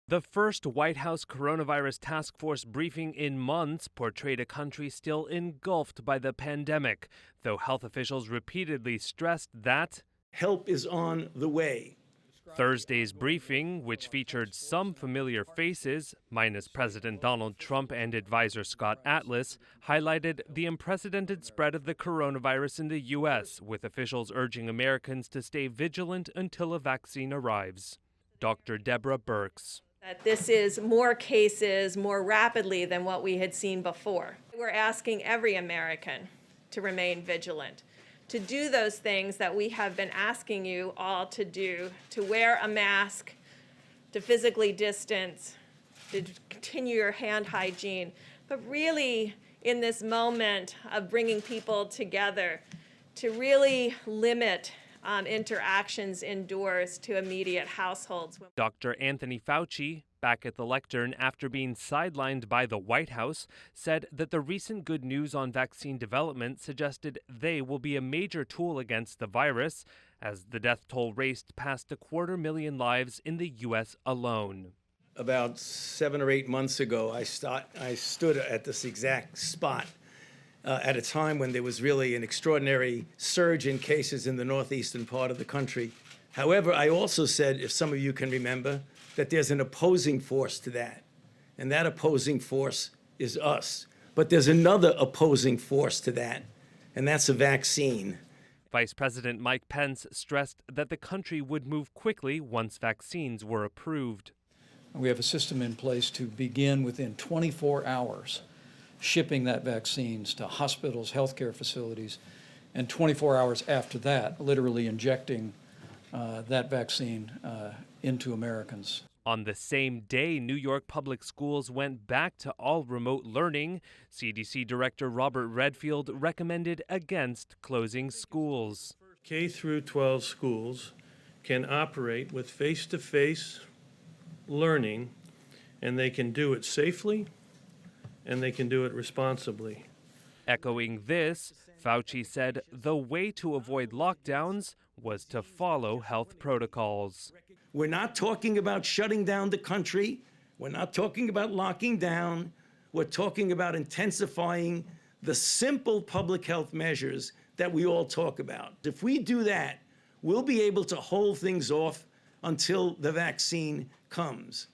The first White House coronavirus task force briefing in months portrayed a country still engulfed by the pandemic, though health officials repeatedly stressed that help is on the way. Thursday's briefing, which featured some familiar faces, minus President Donald Trump and advisor Scott Atlas, highlighted the unprecedented spread of the coronavirus in the U.S., with officials urging Americans to stay vigilant until a vaccine arrives. Dr. Deborah Birx. That this is more cases more rapidly than what we had seen before. We're asking every American to remain vigilant, to do those things that we have been asking you all to do, to wear a mask, to physically distance, to continue your hand hygiene, but really in this moment of bringing people together, to really limit interactions indoors to immediate households. Dr. Anthony Fauci, back at the lectern after being sidelined by the White House, said that the recent good news on vaccine development suggested they will be a major tool against the virus, as the death toll raced past 250,000 lives in the U.S. alone. About 7 or 8 months ago, I stood at this exact spot at a time when there was really an extraordinary surge in cases in the northeastern part of the country. However, I also said, if some of you can remember, that there's an opposing force to that, and that opposing force is us. But there's another opposing force to that, and that's a vaccine. Vice President Mike Pence stressed that the country would move quickly once vaccines were approved. We have a system in place to begin within 24 hours shipping that vaccines to hospitals, healthcare facilities, and 24 hours after that, literally injecting that vaccine into Americans. On the same day, New York public schools went back to all remote learning. CDC Director Robert Redfield recommended against closing schools. K through 12 schools can operate with face-to-face learning, and they can do it safely, and they can do it responsibly. Echoing this, Fauci said the way to avoid lockdowns was to follow health protocols. We're not talking about shutting down the country. We're not talking about locking down. We're talking about intensifying the simple public health measures that we all talk about. If we do that, we'll be able to hold things off until the vaccine comes.